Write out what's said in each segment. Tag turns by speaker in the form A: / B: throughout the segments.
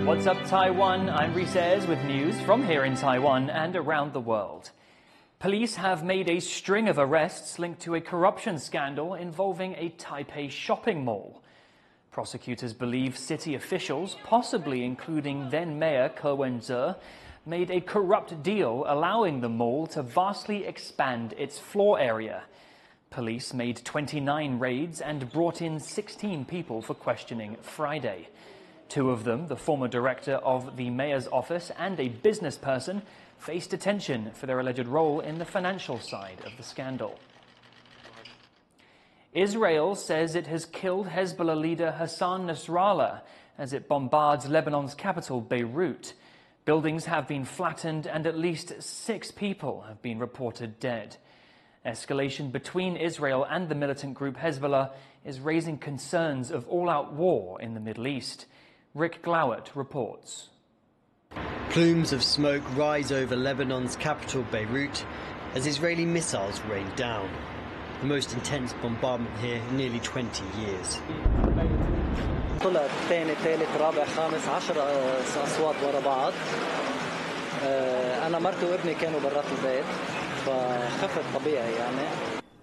A: What's up, Taiwan? I'm Rhys Ayres with news from here in Taiwan and around the world. Police have made a string of arrests linked to a corruption scandal involving a Taipei shopping mall. Prosecutors believe city officials, possibly including then Mayor Ke Wen-je, made a corrupt deal allowing the mall to vastly expand its floor area. Police made 29 raids and brought in 16 people for questioning Friday. Two of them, the former director of the mayor's office and a business person, faced detention for their alleged role in the financial side of the scandal. Israel says it has killed Hezbollah leader Hassan Nasrallah as it bombards Lebanon's capital, Beirut. Buildings have been flattened and at least 6 people have been reported dead. Escalation between Israel and the militant group Hezbollah is raising concerns of all-out war in the Middle East. Rick Glowett reports.
B: Plumes of smoke rise over Lebanon's capital, Beirut, as Israeli missiles rain down. The most intense bombardment here in nearly 20 years.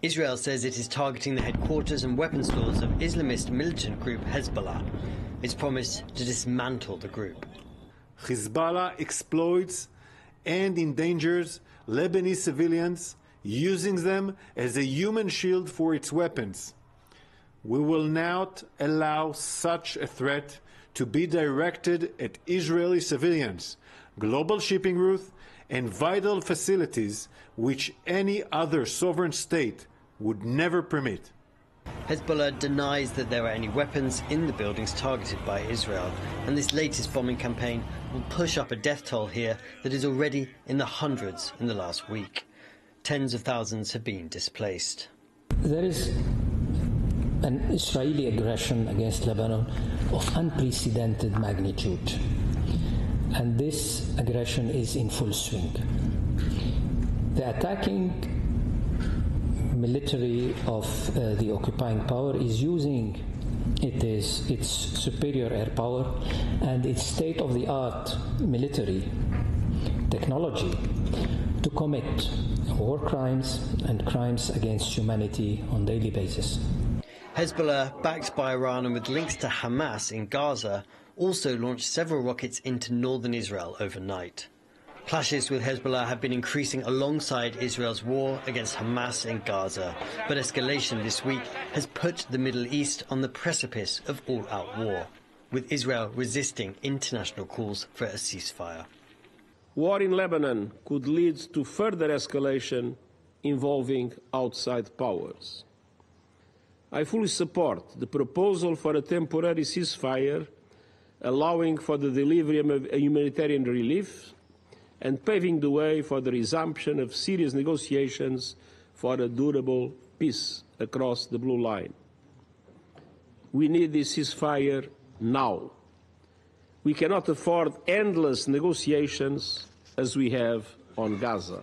B: Israel says it is targeting the headquarters and weapons stores of Islamist militant group Hezbollah. It's promised to dismantle the group.
C: Hezbollah exploits and endangers Lebanese civilians, using them as a human shield for its weapons. We will not allow such a threat to be directed at Israeli civilians, global shipping routes, and vital facilities which any other sovereign state would never permit.
B: Hezbollah denies that there are any weapons in the buildings targeted by Israel, and this latest bombing campaign will push up a death toll here that is already in the hundreds in the last week. Tens of thousands have been displaced.
D: There is an Israeli aggression against Lebanon of unprecedented magnitude, and this aggression is in full swing. The attacking military of the occupying power is using its superior air power and its state-of-the-art military technology to commit war crimes and crimes against humanity on a daily basis.
B: Hezbollah, backed by Iran and with links to Hamas in Gaza, also launched several rockets into northern Israel overnight. Clashes with Hezbollah have been increasing alongside Israel's war against Hamas in Gaza, but escalation this week has put the Middle East on the precipice of all-out war, with Israel resisting international calls for a ceasefire.
E: War in Lebanon could lead to further escalation involving outside powers. I fully support the proposal for a temporary ceasefire, allowing for the delivery of humanitarian relief and paving the way for the resumption of serious negotiations for a durable peace across the Blue Line. We need this ceasefire now. We cannot afford endless negotiations as we have on Gaza.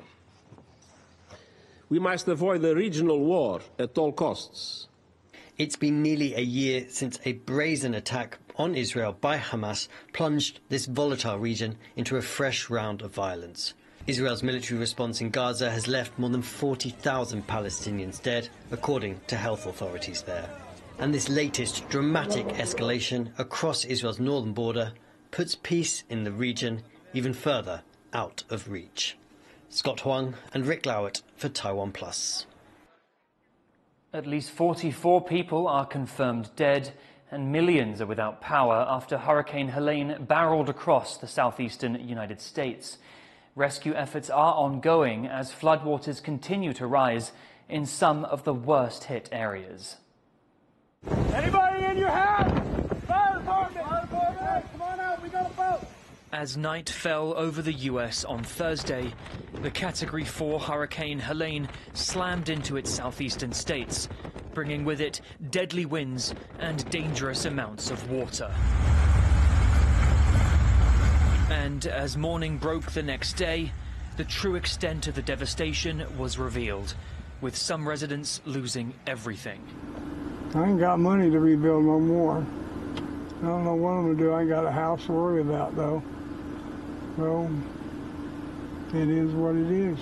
E: We must avoid a regional war at all costs.
B: It's been nearly a year since a brazen attack on Israel by Hamas plunged this volatile region into a fresh round of violence. Israel's military response in Gaza has left more than 40,000 Palestinians dead, according to health authorities there. And this latest dramatic escalation across Israel's northern border puts peace in the region even further out of reach. Scott Huang and Rick Glowett for Taiwan Plus.
A: At least 44 people are confirmed dead and millions are without power after Hurricane Helene barreled across the southeastern United States. Rescue efforts are ongoing as floodwaters continue to rise in some of the worst-hit areas.
F: Anybody in your house? Fire department! Fire department! Come on out, we got a boat!
A: As night fell over the U.S. on Thursday, the Category 4 Hurricane Helene slammed into its southeastern states, bringing with it deadly winds and dangerous amounts of water. And as morning broke the next day, the true extent of the devastation was revealed, with some residents losing everything.
G: I ain't got money to rebuild no more. I don't know what I'm going to do. I ain't got a house to worry about, though. So, it is what it is.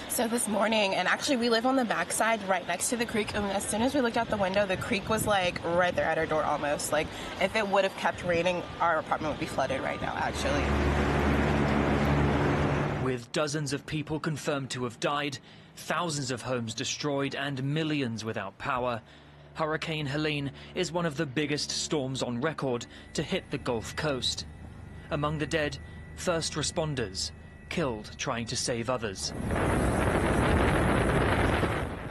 H: So this morning, and actually we live on the backside right next to the creek, and as soon as we looked out the window, the creek was like right there at our door almost. Like if it would have kept raining, our apartment would be flooded right now, actually.
A: With dozens of people confirmed to have died, thousands of homes destroyed, and millions without power, Hurricane Helene is one of the biggest storms on record to hit the Gulf Coast. Among the dead, first responders, killed trying to save others.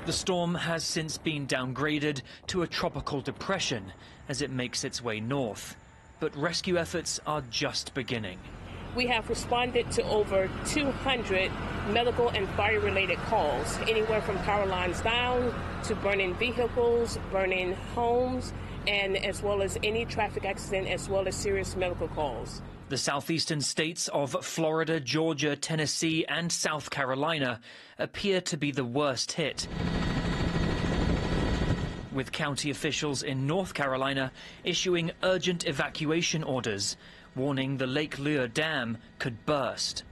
A: The storm has since been downgraded to a tropical depression as it makes its way north. But rescue efforts are just beginning.
I: We have responded to over 200 medical and fire-related calls, anywhere from power lines down to burning vehicles, burning homes, and as well as any traffic accident, as well as serious medical calls.
A: The southeastern states of Florida, Georgia, Tennessee, and South Carolina appear to be the worst hit, with county officials in North Carolina issuing urgent evacuation orders, warning the Lake Lure Dam could burst.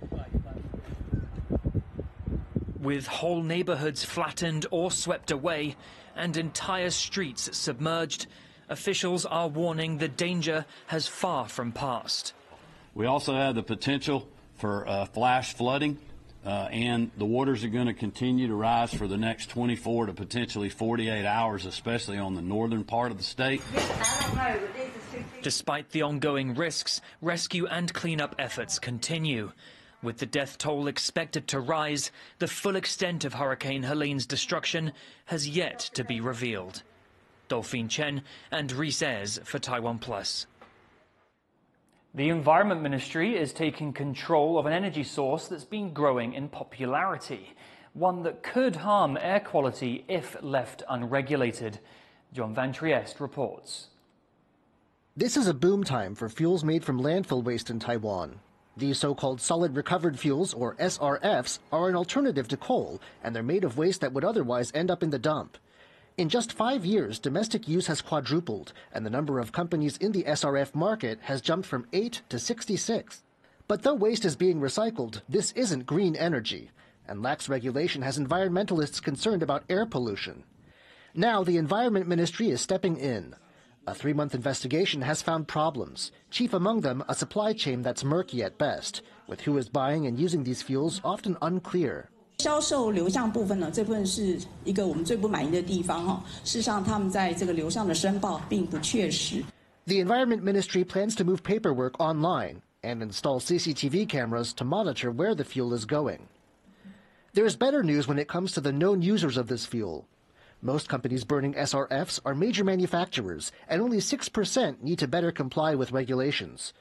A: With whole neighborhoods flattened or swept away and entire streets submerged, officials are warning the danger has far from passed.
J: We also have the potential for flash flooding, and the waters are going to continue to rise for the next 24 to potentially 48 hours, especially on the northern part of the state.
A: Despite the ongoing risks, rescue and cleanup efforts continue. With the death toll expected to rise, the full extent of Hurricane Helene's destruction has yet to be revealed. Dolphine Chen and Rhys Ayres for Taiwan Plus. The Environment Ministry is taking control of an energy source that's been growing in popularity, one that could harm air quality if left unregulated. John Van Trieste reports.
K: This is a boom time for fuels made from landfill waste in Taiwan. These so-called solid recovered fuels, or SRFs, are an alternative to coal, and they're made of waste that would otherwise end up in the dump. In just 5 years, domestic use has quadrupled, and the number of companies in the SRF market has jumped from 8 to 66. But though waste is being recycled, this isn't green energy, and lax regulation has environmentalists concerned about air pollution. Now the Environment Ministry is stepping in. A 3-month investigation has found problems, chief among them a supply chain that's murky at best, with who is buying and using these fuels often unclear.
L: 销售流向部分呢，这部分是一个我们最不满意的地方哈。事实上，他们在这个流向的申报并不确实。
K: The Environment Ministry plans to move paperwork online and install CCTV cameras to monitor where the fuel is going. There's better news when it comes to the known users of this fuel. Most companies burning SRFs are major manufacturers, and only 6% need to better comply with regulations.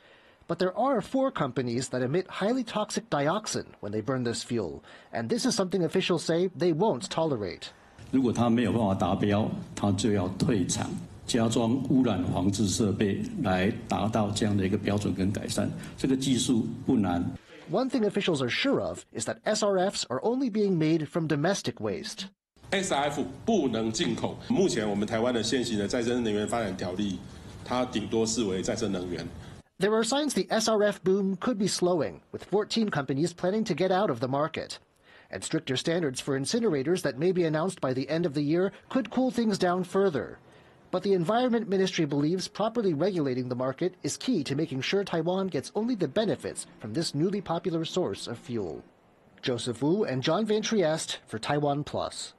K: But there are 4 companies that emit highly toxic dioxin when they burn this fuel, and this is something officials say they won't tolerate.
M: 如果它没有办法达标，它就要退场，加装污染防治设备来达到这样的一个标准跟改善。这个技术不难。
K: One thing officials are sure of is that SRFs are only being made from domestic waste.
N: SRF 不能进口。目前我们台湾的现行的再生能源发展条例，它顶多视为再生能源。
K: There are signs the SRF boom could be slowing, with 14 companies planning to get out of the market. And stricter standards for incinerators that may be announced by the end of the year could cool things down further. But the Environment Ministry believes properly regulating the market is key to making sure Taiwan gets only the benefits from this newly popular source of fuel. Joseph Wu and John Van Trieste for Taiwan Plus.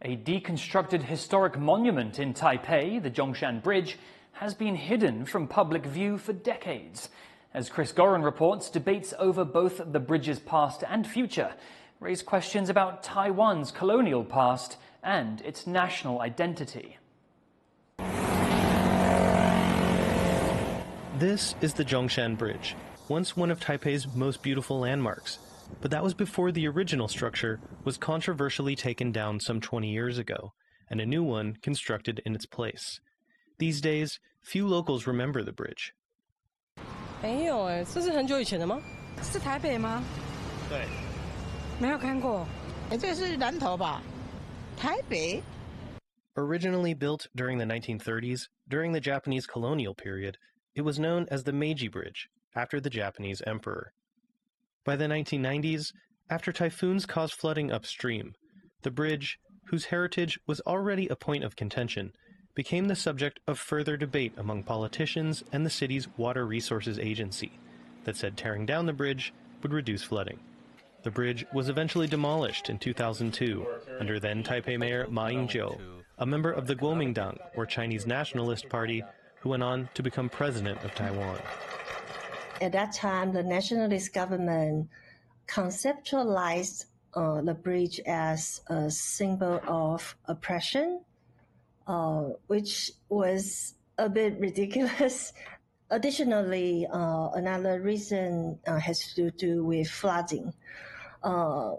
A: A deconstructed historic monument in Taipei, the Zhongshan Bridge, has been hidden from public view for decades. As Chris Gorin reports, debates over both the bridge's past and future raise questions about Taiwan's colonial past and its national identity.
O: This is the Zhongshan Bridge, once one of Taipei's most beautiful landmarks. But that was before the original structure was controversially taken down some 20 years ago, and a new one constructed in its place. These days, few locals remember the bridge.
P: 没有哎，这是很久以前的吗？
Q: 是台北吗？
P: 对。
Q: 没有看过。这是南投吧？台北。
O: Originally built during the 1930s, during the Japanese colonial period, it was known as the Meiji Bridge, after the Japanese emperor. By the 1990s, after typhoons caused flooding upstream, the bridge, whose heritage was already a point of contention, became the subject of further debate among politicians and the city's Water Resources Agency that said tearing down the bridge would reduce flooding. The bridge was eventually demolished in 2002 under then Taipei Mayor Ma Ying-jeou, a member of the Kuomintang, or Chinese Nationalist Party, who went on to become president of Taiwan.
R: At that time, the nationalist government conceptualized the bridge as a symbol of oppression, which was a bit ridiculous. Additionally, another reason has to do with flooding,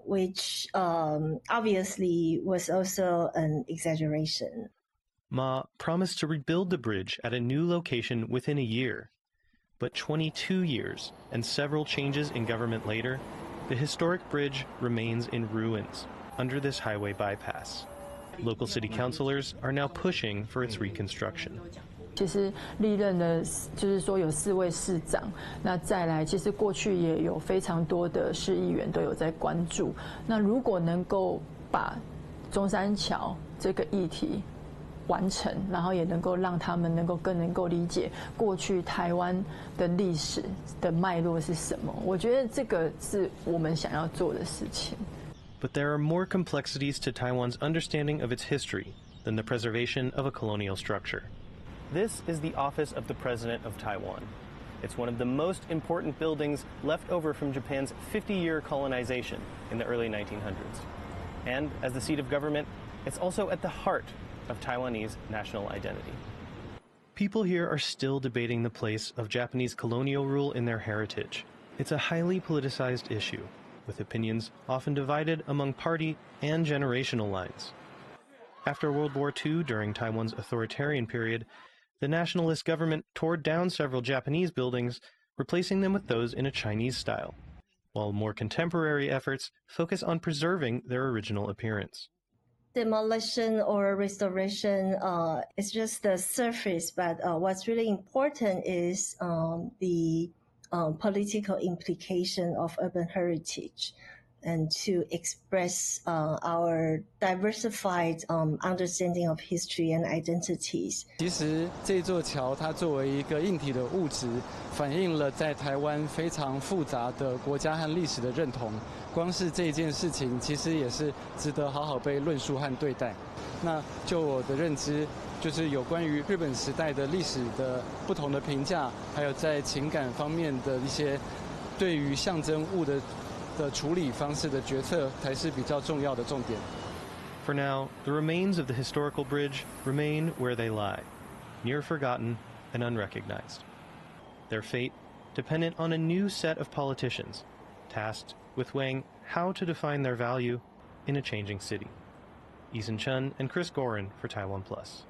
R: which obviously was also an exaggeration.
O: Ma promised to rebuild the bridge at a new location within a year. But 22 years and several changes in government later, the historic bridge remains in ruins under this highway bypass. Local city councilors are now pushing for its reconstruction.
S: 其实历任的，就是说有4位市长，那再来，其实过去也有非常多的市议员都有在关注。那如果能够把中山桥这个议题完成，然后也能够让他们更能够理解过去台湾的历史的脉络是什么，我觉得这个是我们想要做的事情。
O: But there are more complexities to Taiwan's understanding of its history than the preservation of a colonial structure. This is the Office of the President of Taiwan. It's one of the most important buildings left over from Japan's 50-year colonization in the early 1900s. And as the seat of government, it's also at the heart of Taiwanese national identity. People here are still debating the place of Japanese colonial rule in their heritage. It's a highly politicized issue, with opinions often divided among party and generational lines. After World War II, during Taiwan's authoritarian period, the nationalist government tore down several Japanese buildings, replacing them with those in a Chinese style, while more contemporary efforts focus on preserving their original appearance.
R: Demolition or restoration is just the surface, but what's really important is the political implication of urban heritage, and to express our diversified understanding of history and identities.
T: 其实这座桥它作为一个硬体的物质，反映了在台湾非常复杂的国家和历史的认同。光是这件事情，其实也是值得好好被论述和对待。那就我的认知，就是有关于日本时代的历史的不同的评价，还有在情感方面的一些对于象征物的处理方式的决策才是比较重要的重点。
O: For now, the remains of the historical bridge remain where they lie, near forgotten and unrecognized. Their fate dependent on a new set of politicians, tasked with weighing how to define their value in a changing city. Eason Chun and Chris Gorin for Taiwan Plus.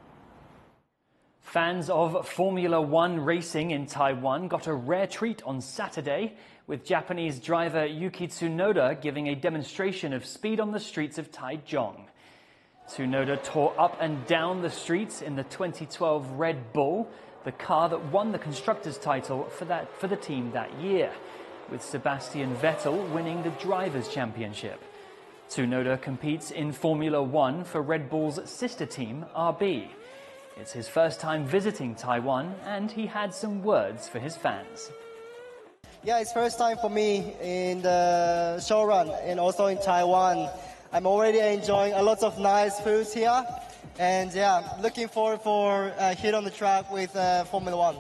A: Fans of Formula One racing in Taiwan got a rare treat on Saturday, with Japanese driver Yuki Tsunoda giving a demonstration of speed on the streets of Taichung. Tsunoda tore up and down the streets in the 2012 Red Bull, the car that won the constructors' title for the team that year, with Sebastian Vettel winning the Drivers' Championship. Tsunoda competes in Formula One for Red Bull's sister team, RB. It's his first time visiting Taiwan, and he had some words for his fans.
U: Yeah, it's first time for me in the show run and also in Taiwan. I'm already enjoying a lot of nice foods here, and yeah, looking forward for a hit on the track with Formula One.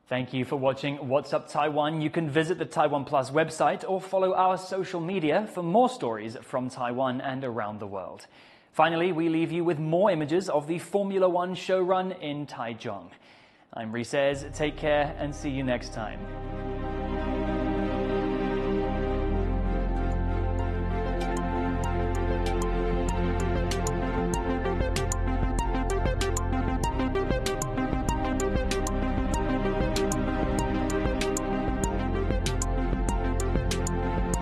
A: Thank you for watching What's Up Taiwan. You can visit the Taiwan Plus website or follow our social media for more stories from Taiwan and around the world. Finally, we leave you with more images of the Formula One show run in Taichung. I'm Rhys Ayres. Take care and see you next time.